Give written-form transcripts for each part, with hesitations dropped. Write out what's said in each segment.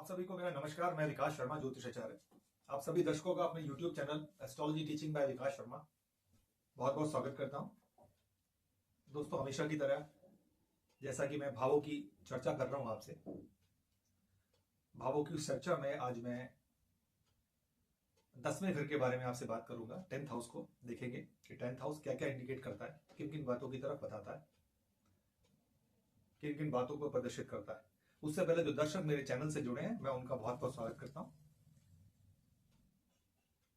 आप सभी को मेरा नमस्कार। मैं विकास शर्मा, ज्योतिषाचार्य। आप सभी दर्शकों का अपने YouTube channel astrology teaching by Vikas Sharma बहुत बहुत स्वागत करता हूं। दोस्तों, हमेशा की तरह जैसा कि मैं भावों की चर्चा कर रहा हूं आपसे, भावों की उस चर्चा में आज मैं 10वें घर के बारे में आपसे बात करूंगा। 10th हाउस को देखेंगे कि 10th हाउस क्या क्या इंडिकेट करता है, किन किन बातों की तरफ बताता है, किन किन बातों को प्रदर्शित करता है। उससे पहले जो दर्शक मेरे चैनल से जुड़े हैं, मैं उनका बहुत बहुत स्वागत करता हूं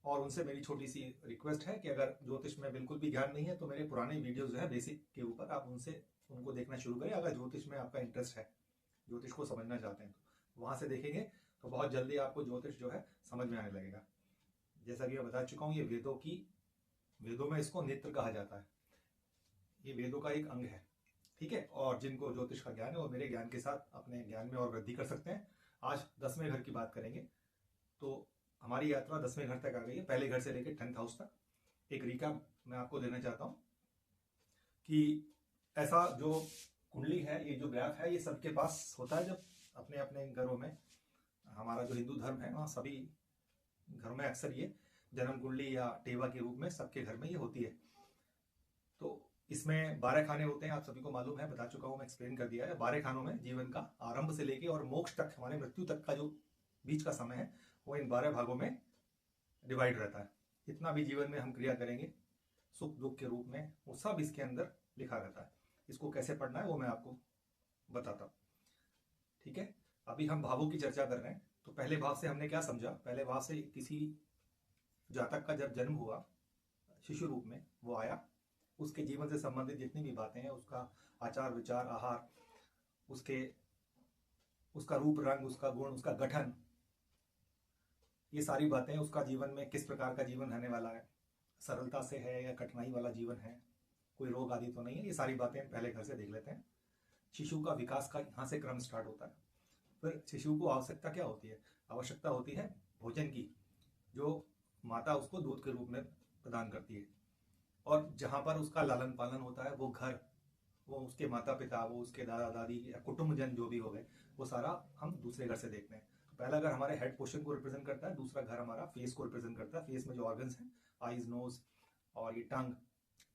और उनसे मेरी छोटी सी रिक्वेस्ट है कि अगर ज्योतिष में बिल्कुल भी ज्ञान नहीं है तो मेरे पुराने वीडियोस जो है बेसिक के ऊपर आप उनको देखना शुरू करें। अगर ज्योतिष में आपका इंटरेस्ट है, ज्योतिष को समझना चाहते हैं, तो वहां से देखेंगे तो बहुत जल्दी आपको ज्योतिष जो है समझ में आने लगेगा। जैसा कि मैं बता चुका हूं, ये वेदों में इसको नेत्र कहा जाता है। ये वेदों का एक अंग है, ठीक है। और जिनको ज्योतिष का ज्ञान है वो मेरे ज्ञान के साथ अपने ज्ञान में और वृद्धि कर सकते हैं। आज 10वें घर की बात करेंगे। तो हमारी यात्रा 10वें घर तक आ गई है, पहले घर से लेकर 10th हाउस तक। एक रिकैप मैं आपको देना चाहता हूं कि ऐसा जो कुंडली है, ये जो ग्राफ है, ये सबके पास होता है। जब अपने अपने घरों में, हमारा जो हिंदू धर्म है वहां सभी घरों में अक्सर ये जन्म कुंडली या टेवा के रूप में सबके घर में ये होती है। तो इसमें 12 खाने होते हैं, आप सभी को मालूम है, बता चुका हूं, मैं एक्सप्लेन कर दिया है। 12 खानों में जीवन का आरंभ से लेके और मोक्ष तक, हमारे मृत्यु तक का जो बीच का समय है, वो इन 12 भागों में डिवाइड रहता है। जितना भी जीवन में हम क्रिया करेंगे सुख दुख के रूप में, वो सब इसके अंदर लिखा रहता है। इसको कैसे पढ़ना है वो मैं आपको बताता हूं, ठीक है। अभी हम भावों की चर्चा कर रहे हैं। तो पहले भाव से हमने क्या समझा? पहले भाव से किसी जातक का जब जन्म हुआ, शिशु रूप में वो आया, उसके जीवन से संबंधित जितनी भी बातें हैं, उसका आचार विचार आहार, उसका रूप रंग, उसका गुण, उसका गठन, ये सारी बातें, उसका जीवन में किस प्रकार का जीवन रहने वाला है, सरलता से है या कठिनाई वाला जीवन है, कोई रोग आदि तो नहीं है, ये सारी बातें पहले घर से देख लेते हैं। शिशु का विकास का यहाँ से क्रम स्टार्ट होता है। फिर शिशु को आवश्यकता क्या होती है? आवश्यकता होती है भोजन की, जो माता उसको दूध के रूप में प्रदान करती है। और जहां पर उसका लालन पालन होता है, वो घर, वो उसके माता पिता, वो उसके दादा दादी या कुटुंबजन जो भी हो गए, वो सारा हम दूसरे घर से देखते हैं। तो पहला घर हमारे हेड पोर्शन को रिप्रेजेंट करता है, दूसरा घर हमारा फेस को रिप्रेजेंट करता है। फेस में जो ऑर्गन्स हैं, आईज, नोज और ये टंग,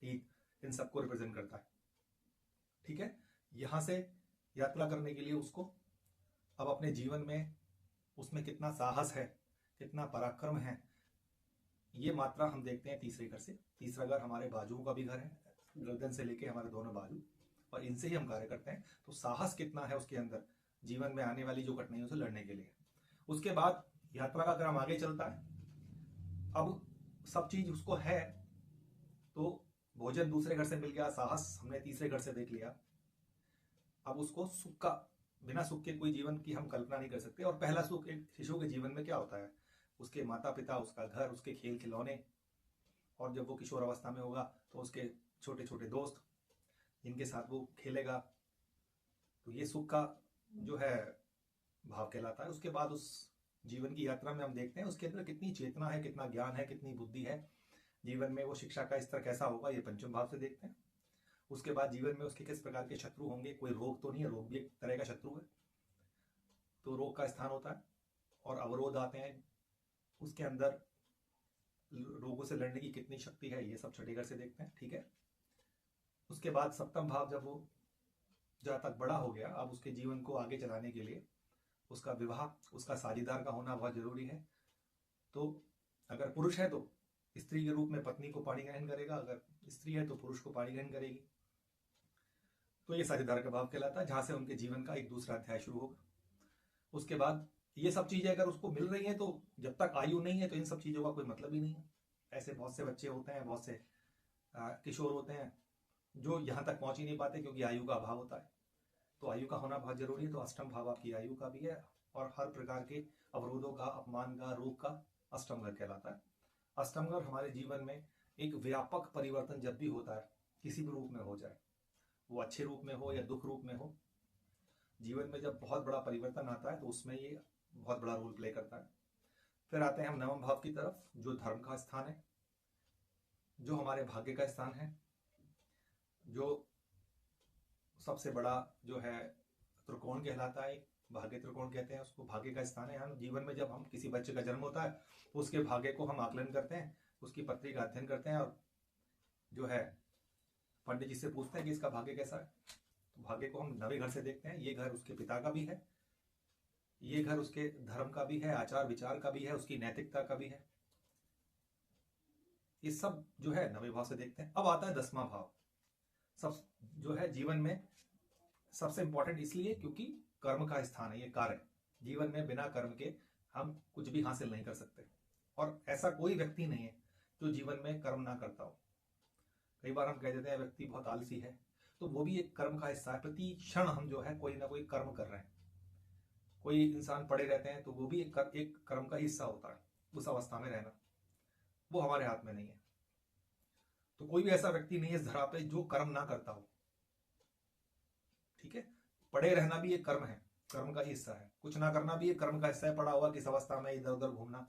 टीथ, इन सबको रिप्रेजेंट करता है, ठीक है। यहां से यात्रा करने के लिए उसको अब अपने जीवन में उसमें कितना साहस है, कितना पराक्रम है, ये मात्रा हम देखते हैं तीसरे घर से। तीसरा घर हमारे बाजुओं का भी घर है, गर्दन से लेके हमारे दोनों बाजू, और इनसे ही हम कार्य करते हैं। तो साहस कितना है उसके अंदर जीवन में आने वाली जो कठिनाइयों से लड़ने के लिए। उसके बाद यात्रा का क्रम आगे चलता है। अब सब चीज उसको है, तो भोजन दूसरे घर से मिल गया, साहस हमने तीसरे घर से देख लिया। अब उसको सुख का, बिना सुख के कोई जीवन की हम कल्पना नहीं कर सकते। और पहला सुख एक शिशु के जीवन में क्या होता है? उसके माता पिता, उसका घर, उसके खेल खिलौने, और जब वो किशोर अवस्था में होगा तो उसके छोटे छोटे दोस्त, जिनके साथ वो खेलेगा। तो ये सुख का जो है भाव कहलाता है। उसके बाद उस जीवन की यात्रा में हम देखते हैं उसके अंदर कितनी चेतना है, कितना ज्ञान है, कितनी बुद्धि है। जीवन में वो शिक्षा का स्तर कैसा होगा, ये पंचम भाव से देखते हैं। उसके बाद जीवन में उसके किस प्रकार के शत्रु होंगे, कोई रोग तो नहीं है, रोग भी एक तरह का शत्रु है, तो रोग का स्थान होता है। और अवरोध आते हैं, उसके अंदर रोगों से लड़ने की कितनी शक्ति है, ये सब छठे घर से देखते हैं, ठीक है। उसके बाद सप्तम भाव, जब वो जहां तक बड़ा हो गया, अब उसके जीवन को आगे चलाने के लिए उसका विवाह, उसका साझेदार का होना बहुत जरूरी है। तो अगर पुरुष है तो स्त्री के रूप में पत्नी को पाणी ग्रहण करेगा, अगर स्त्री है तो पुरुष को पाणी ग्रहण करेगी। तो ये साझेदार का भाव कहलाता है, जहां से उनके जीवन का एक दूसरा अध्याय शुरू होगा। उसके बाद ये सब चीजें अगर उसको मिल रही हैं, तो जब तक आयु नहीं है तो इन सब चीजों का कोई मतलब ही नहीं है। ऐसे बहुत से बच्चे होते हैं, बहुत से किशोर होते हैं जो यहां तक पहुंच ही नहीं पाते, क्योंकि आयु का अभाव होता है। तो आयु का होना बहुत जरूरी है। तो अष्टम भाव आपकी आयु का भी है, और हर प्रकार के अवरोधों का, अपमान का, रोग का अष्टम घर कहलाता है। अष्टम घर हमारे जीवन में एक व्यापक परिवर्तन जब भी होता है, किसी भी रूप में हो जाए, वो अच्छे रूप में हो या दुख रूप में हो, जीवन में जब बहुत बड़ा परिवर्तन आता है तो उसमें ये बहुत बड़ा रोल प्ले करता है। फिर आते हैं हम नवम भाव की तरफ, जो धर्म का स्थान है, जो हमारे भाग्य का स्थान है, जो सबसे बड़ा जो है त्रिकोण कहलाता है। भाग्य त्रिकोण कहते हैं उसको, भाग्य का स्थान है। हम जीवन में जब हम किसी बच्चे का जन्म होता है तो उसके भाग्य को हम आकलन करते हैं, उसकी पत्री का अध्ययन करते हैं और जो है पंडित जी से पूछते हैं कि इसका भाग्य कैसा है। तो भाग्य को हम 9वें घर से देखते हैं। ये घर उसके पिता का भी है, ये घर उसके धर्म का भी है, आचार विचार का भी है, उसकी नैतिकता का भी है। ये सब जो है 9वें भाव से देखते हैं। अब आता है 10वां भाव, सब जो है जीवन में सबसे इंपॉर्टेंट इसलिए क्योंकि कर्म का स्थान है, ये कार्य। जीवन में बिना कर्म के हम कुछ भी हासिल नहीं कर सकते, और ऐसा कोई व्यक्ति नहीं है जो जीवन में कर्म ना करता हो। कई बार हम कह देते हैं व्यक्ति बहुत आलसी है, तो वो भी एक कर्म का हिस्सा है। प्रति क्षण हम जो है कोई ना कोई कर्म कर रहे हैं। कोई इंसान पड़े रहते हैं तो वो भी एक कर्म का हिस्सा होता है, उस अवस्था में रहना। वो हमारे हाथ में नहीं है। तो कोई भी ऐसा व्यक्ति नहीं है इस धरा पे जो कर्म ना करता हो। ठीक है, पड़े रहना भी एक कर्म है, कर्म का ही हिस्सा है। कुछ ना करना भी एक कर्म का हिस्सा है। पड़ा हुआ किस अवस्था में इधर उधर घूमना,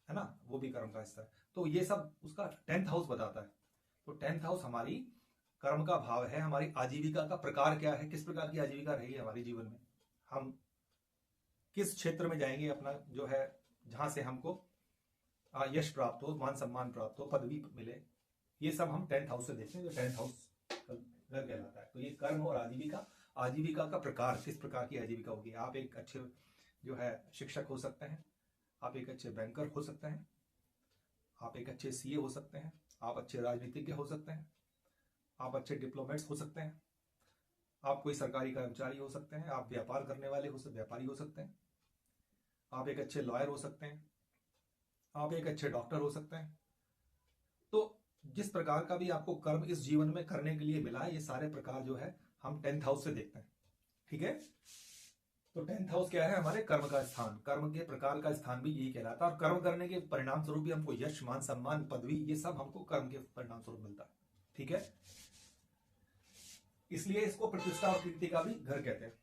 है ना, वो भी कर्म का हिस्सा है। तो ये सब उसका 10th हाउस बताता है। तो 10th हाउस हमारी कर्म का भाव है। हमारी आजीविका का प्रकार क्या है, किस प्रकार की आजीविका रही है हमारे जीवन में, हम किस क्षेत्र में जाएंगे अपना जो है, जहां से हमको यश प्राप्त हो, मान सम्मान प्राप्त हो, पदवी मिले, ये सब हम 10th हाउस से देखते हैं। जो 10th हाउस घर कहलाता है। तो ये कर्म और आजीविका, आजीविका का प्रकार, किस प्रकार की आजीविका होगी। आप एक अच्छे जो है शिक्षक हो सकते हैं, आप एक अच्छे बैंकर हो सकते हैं, आप एक अच्छे सीए हो सकते हैं, आप अच्छे राजनीतिज्ञ हो सकते हैं, आप अच्छे डिप्लोमेट्स हो सकते हैं, आप कोई सरकारी कर्मचारी हो सकते हैं, आप व्यापार करने वाले व्यापारी हो सकते हैं, आप एक अच्छे लॉयर हो सकते हैं, आप एक अच्छे डॉक्टर हो सकते हैं। तो जिस प्रकार का भी आपको कर्म इस जीवन में करने के लिए मिला है, ये सारे प्रकार जो है हम 10th हाउस से देखते हैं। ठीक है, तो 10th हाउस क्या है, हमारे कर्म का स्थान, कर्म के प्रकार का स्थान भी यही कहलाता है। और कर्म करने के परिणाम स्वरूप भी हमको यश, मान सम्मान, पदवी, ये सब हमको कर्म के परिणाम स्वरूप मिलता है। ठीक है, इसलिए इसको प्रतिष्ठा और कीर्ति का भी घर कहते हैं।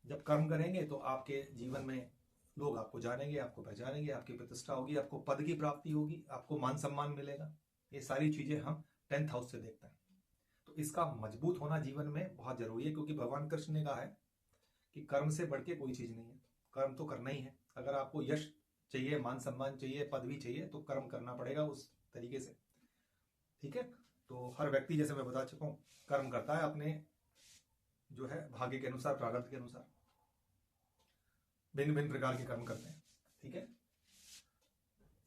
जब कर्म करेंगे तो आपके जीवन में लोग आपको जानेंगे, आपको पहचानेंगे, आपकी प्रतिष्ठा होगी, आपको पद की प्राप्ति होगी, आपको मान सम्मान मिलेगा। ये सारी चीजें हम 10th हाउस से देखते हैं। तो इसका मजबूत होना जीवन में बहुत जरूरी है, क्योंकि भगवान कृष्ण ने कहा है कि कर्म से बढ़ के कोई चीज नहीं है। कर्म तो करना ही है। अगर आपको यश चाहिए, मान सम्मान चाहिए, पदवी चाहिए, तो कर्म करना पड़ेगा उस तरीके से। ठीक है, तो हर व्यक्ति, जैसे मैं बता चुका हूं, कर्म करता है अपने जो है भाग्य के अनुसार, प्रारब्ध के अनुसार भिन्न भिन्न प्रकार के कर्म करते हैं। ठीक है,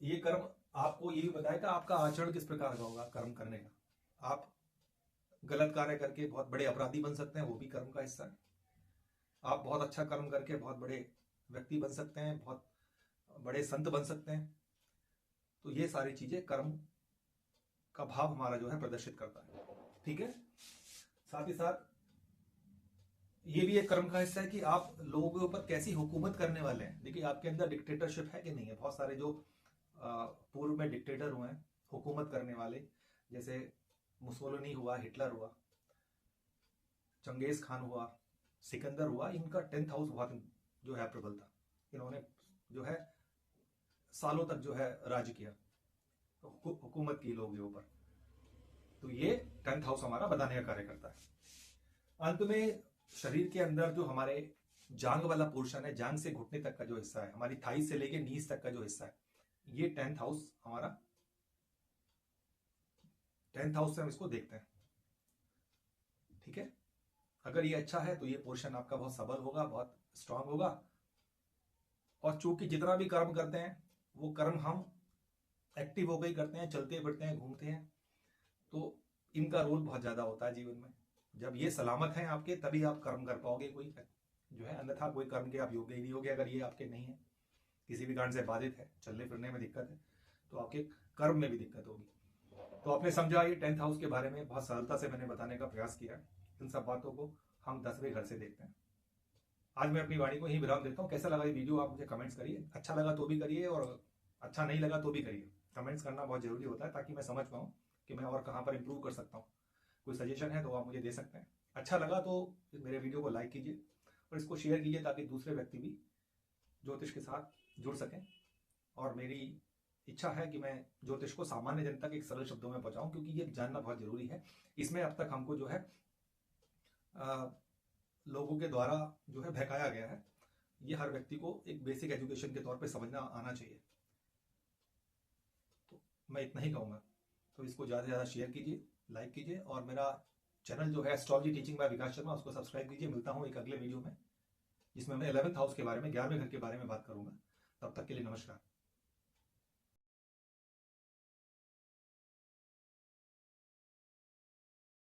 ये कर्म आपको ये भी बताएगा आपका आचरण किस प्रकार का होगा कर्म करने का। आप गलत कार्य करके बहुत बड़े अपराधी बन सकते हैं, वो भी कर्म का हिस्सा है। आप बहुत अच्छा कर्म करके बहुत बड़े व्यक्ति बन सकते हैं, बहुत बड़े संत बन सकते हैं। तो ये सारी चीजें कर्म का भाव हमारा जो है प्रदर्शित करता है। ठीक है, साथ ही साथ ये भी एक कर्म का हिस्सा है कि आप लोगों के ऊपर कैसी हुकूमत करने वाले हैं। देखिए, आपके अंदर डिक्टेटरशिप है कि नहीं है। बहुत सारे जो पूर्व में डिक्टेटर हुए हैं, हुकूमत करने वाले, जैसे मुसोलिनी हुआ, हिटलर हुआ, चंगेज खान हुआ, सिकंदर हुआ, इनका 10th हाउस बहुत जो है प्रबल था। इन्होंने जो है सालों तक जो है राज किया, हुकूमत की लोगों के ऊपर। तो ये 10th हाउस हमारा बताने का कार्य करता है। अंत में शरीर के अंदर जो हमारे जांग वाला पोर्शन है, जांग से घुटने तक का जो हिस्सा है, हमारी थाई से लेके नीज तक का जो हिस्सा है, ये 10th हाउस हमारा, 10th हाउस से हम इसको देखते हैं। ठीक है, अगर ये अच्छा है तो ये पोर्शन आपका बहुत सबल होगा, बहुत स्ट्रांग होगा। और चूंकि जितना भी कर्म करते हैं वो कर्म हम एक्टिव होकर ही करते हैं, चलते फिरते हैं, घूमते हैं, तो इनका रोल बहुत ज्यादा होता है जीवन में। जब ये सलामत हैं आपके, तभी आप कर्म कर पाओगे कोई जो है, अन्यथा कोई कर्म के आप योग्य ही नहीं होगे। अगर ये आपके नहीं है, किसी भी कारण से बाधित है, चलने फिरने में दिक्कत है, तो आपके कर्म में भी दिक्कत होगी। तो आपने समझा, ये 10th हाउस के बारे में बहुत सरलता से मैंने बताने का प्रयास किया। इन सब बातों को हम 10वें घर से देखते हैं। आज मैं अपनी वाणी को यही विराम देता हूँ। कैसा लगा ये वीडियो आप मुझे कमेंट्स करिए। अच्छा लगा तो भी करिए, और अच्छा नहीं लगा तो भी करिए। कमेंट्स करना बहुत जरूरी होता है, ताकि मैं समझ पाऊँ कि मैं और कहाँ पर इंप्रूव कर सकता हूँ। कोई सजेशन है तो आप मुझे दे सकते हैं। अच्छा लगा तो मेरे वीडियो को लाइक कीजिए और इसको शेयर कीजिए, ताकि दूसरे व्यक्ति भी ज्योतिष के साथ जुड़ सकें। और मेरी इच्छा है कि मैं ज्योतिष को सामान्य जनता के एक सरल शब्दों में पहुंचाऊं, क्योंकि ये जानना बहुत जरूरी है। इसमें अब तक हमको जो है लोगों के द्वारा जो है बहकाया गया है, ये हर व्यक्ति को एक बेसिक एजुकेशन के तौर पे समझना आना चाहिए। तो मैं इतना ही कहूँगा। तो इसको ज़्यादा से ज़्यादा शेयर कीजिए, लाइक कीजिए, और मेरा चैनल जो है astrology teaching by Vikas Sharma, उसको सब्सक्राइब कीजिए। मिलता हूँ एक अगले वीडियो में, जिसमें मैं 11th हाउस के बारे में, 11वें घर के बारे में बात करूँगा। तब तक के लिए नमस्कार।